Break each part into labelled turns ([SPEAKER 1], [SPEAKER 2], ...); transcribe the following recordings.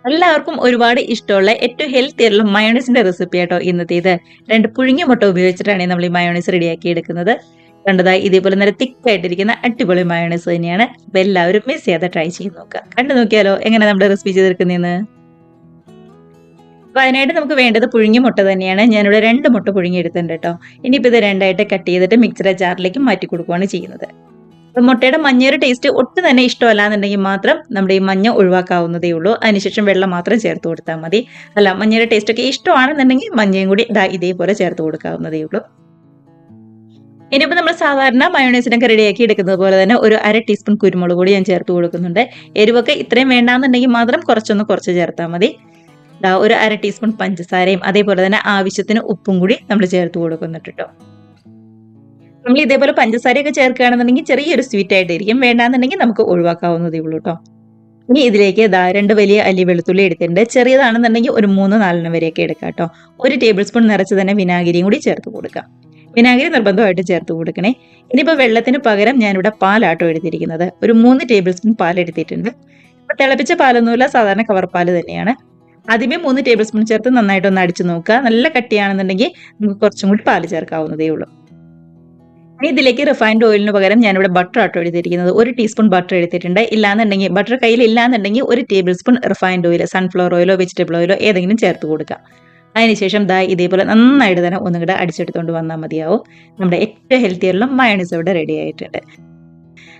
[SPEAKER 1] എല്ലാവർക്കും ഒരുപാട് ഇഷ്ടമുള്ള ഏറ്റവും ഹെൽത്തി ആയിട്ടുള്ള മയോണൈസിന്റെ റെസിപ്പി ആട്ടോ ഇന്നത്തേത്. 2 പുഴുങ്ങിയ മുട്ട ഉപയോഗിച്ചിട്ടാണ് നമ്മൾ ഈ മയോണൈസ് റെഡിയാക്കി എടുക്കുന്നത്. കണ്ടതാ ഇതേപോലെ നല്ല തിക്കായിട്ടിരിക്കുന്ന അടിപൊളി മയോണൈസ് തന്നെയാണ്. അപ്പൊ എല്ലാവരും മിസ് ചെയ്യാതെ ട്രൈ ചെയ്ത് നോക്കുക. കണ്ടു നോക്കിയാലോ എങ്ങനെ നമ്മുടെ റെസിപ്പി ചെയ്തെടുക്കുന്നതെന്ന്. അപ്പൊ അതിനായിട്ട് നമുക്ക് വേണ്ടത് പുഴുങ്ങിയ മുട്ട തന്നെയാണ്. ഞാനിവിടെ 2 മുട്ട പുഴുങ്ങി എടുത്തിട്ടുണ്ട് കേട്ടോ. ഇനിയിപ്പോൾ ഇത് രണ്ടായിട്ട് കട്ട് ചെയ്തിട്ട് മിക്സിയുടെ ജാറിലേക്ക് മാറ്റി കൊടുക്കുകയാണ് ചെയ്യുന്നത്. അപ്പൊ മുട്ടയുടെ മഞ്ഞയുടെ ടേസ്റ്റ് ഒട്ടും തന്നെ ഇഷ്ടമല്ലാന്നുണ്ടെങ്കിൽ മാത്രം നമ്മുടെ ഈ മഞ്ഞ ഒഴിവാക്കാവുന്നതേ ഉള്ളൂ. അതിനുശേഷം വെള്ളം മാത്രം ചേർത്ത് കൊടുത്താൽ മതി. അല്ല, മഞ്ഞയുടെ ടേസ്റ്റ് ഒക്കെ ഇഷ്ടമാണെന്നുണ്ടെങ്കിൽ മഞ്ഞയും കൂടി ഇതേപോലെ ചേർത്ത് കൊടുക്കാവുന്നതേ ഉള്ളൂ. ഇനിയിപ്പോൾ നമ്മൾ സാധാരണ മയോണൈസിനൊക്കെ റെഡിയാക്കി എടുക്കുന്നത് പോലെ തന്നെ ഒരു 1/2 ടീസ്പൂൺ കുരുമുളക് പൊടി ഞാൻ ചേർത്ത് കൊടുക്കുന്നുണ്ട്. എരിവൊക്കെ ഇത്രയും വേണ്ടാന്നുണ്ടെങ്കിൽ മാത്രം കുറച്ച് ചേർത്താൽ മതി. ഒരു 1/2 ടീസ്പൂൺ പഞ്ചസാരയും അതേപോലെ തന്നെ ആവശ്യത്തിന് ഉപ്പും കൂടി നമ്മൾ ചേർത്ത് കൊടുക്കുന്നുണ്ട് കേട്ടോ. നമ്മൾ ഇതേപോലെ പഞ്ചസാരയൊക്കെ ചേർക്കുകയാണെന്നുണ്ടെങ്കിൽ ചെറിയൊരു സ്വീറ്റ് ആയിട്ടിരിക്കും. വേണ്ടാന്നുണ്ടെങ്കിൽ നമുക്ക് ഒഴിവാക്കാവുന്നതേ ഉള്ളൂ കേട്ടോ. ഇനി ഇതിലേക്ക് 2 വലിയ അല്ലി വെളുത്തുള്ളി എടുത്തിട്ടുണ്ട്. ചെറിയതാണെന്നുണ്ടെങ്കിൽ ഒരു 3-4 വരെയൊക്കെ എടുക്കാം കേട്ടോ. 1 ടേബിൾ സ്പൂൺ നിറച്ച് തന്നെ വിനാഗിരിയും കൂടി ചേർത്ത് കൊടുക്കാം. വിനാഗിരി നിർബന്ധമായിട്ട് ചേർത്ത് കൊടുക്കണേ. ഇനിയിപ്പോൾ വെള്ളത്തിന് പകരം ഞാനിവിടെ പാലാട്ടോ എടുത്തിരിക്കുന്നത്. ഒരു 3 ടേബിൾ സ്പൂൺ പാൽ എടുത്തിട്ടുണ്ട്. ഇപ്പൊ തിളപ്പിച്ച പാലൊന്നുമില്ല, സാധാരണ കവർ പാല് തന്നെയാണ്. ആദ്യമേ 3 ടേബിൾ സ്പൂൺ ചേർത്ത് നന്നായിട്ടൊന്ന് അടിച്ചു നോക്കുക. നല്ല കട്ടിയാണെന്നുണ്ടെങ്കിൽ നമുക്ക് കുറച്ചും കൂടി പാല് ചേർക്കാവുന്നതേ ഉള്ളൂ. ഇതിലേക്ക് റിഫൈൻഡ് ഓയിലിന് പകരം ഞാനിവിടെ ബട്ടർ ആട്ടോ എടുത്തിരിക്കുന്നത്. 1 ടീസ്പൂൺ ബട്ടർ എടുത്തിട്ടുണ്ട്. ഇല്ലാന്നുണ്ടെങ്കിൽ ബട്ടർ കയ്യിൽ ഇല്ലാന്നുണ്ടെങ്കിൽ 1 table spoon refined oil, sunflower ഓയിലോ വെജിറ്റബിൾ ഓയിലോ ഏതെങ്കിലും ചേർത്ത് കൊടുക്കാം. അതിനുശേഷം ഇതേപോലെ നന്നായിട്ട് തന്നെ ഒന്നുകൂടെ അടിച്ചെടുത്തുകൊണ്ട് വന്നാൽ മതിയാവും. നമ്മുടെ ഏറ്റവും ഹെൽത്തി ആയിട്ടുള്ള മയോണൈസ് ഇവിടെ റെഡി ആയിട്ടുണ്ട്.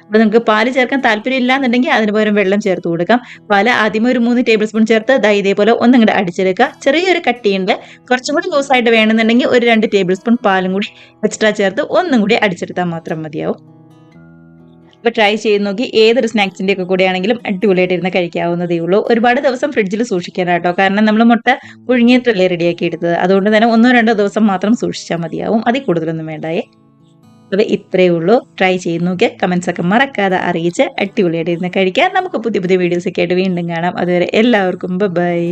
[SPEAKER 1] അപ്പോൾ നമുക്ക് പാല് ചേർക്കാൻ താല്പര്യം ഇല്ലാന്നുണ്ടെങ്കിൽ അതിന് പകരം വെള്ളം ചേർത്ത് കൊടുക്കാം. പാല് ആദ്യമേ ഒരു 3 ടേബിൾ സ്പൂൺ ചേർത്ത് ഇതേപോലെ ഒന്നും അടിച്ചെടുക്കുക. ചെറിയൊരു കട്ടിയുണ്ട്. കുറച്ചും കൂടി ലൂസായിട്ട് വേണമെന്നുണ്ടെങ്കിൽ ഒരു 2 ടേബിൾ സ്പൂൺ പാലും കൂടി എക്സ്ട്രാ ചേർത്ത് ഒന്നും കൂടി അടിച്ചെടുത്താൽ മാത്രം മതിയാവും. അപ്പോൾ ട്രൈ ചെയ്ത് നോക്കി. ഏതൊരു സ്നാക്സിൻ്റെ ഒക്കെ കൂടെ ആണെങ്കിലും അടിപൊളിയായിട്ട് ഇരുന്ന് കഴിക്കാവുന്നതേ ഉള്ളൂ. ഒരുപാട് ദിവസം ഫ്രിഡ്ജിൽ സൂക്ഷിക്കാനാട്ടോ. കാരണം നമ്മൾ മുട്ട പുഴുങ്ങിയിട്ടല്ലേ റെഡിയാക്കി എടുത്തത്. അതുകൊണ്ട് തന്നെ 1-2 ദിവസം മാത്രം സൂക്ഷിച്ചാൽ മതിയാവും. അതിൽ കൂടുതലൊന്നും വേണ്ടായേ. അപ്പോൾ ഇത്രയേ ഉള്ളൂ. ട്രൈ ചെയ്ത് നോക്കിയാൽ കമൻസ് ഒക്കെ മറക്കാതെ അറിയിച്ച് അടിപൊളിയായിട്ട് ഇരുന്ന് കഴിക്കാം. നമുക്ക് പുതിയ പുതിയ വീഡിയോസ് ഒക്കെ ആയിട്ട് വീണ്ടും കാണാം. അതുവരെ എല്ലാവർക്കും ബൈ.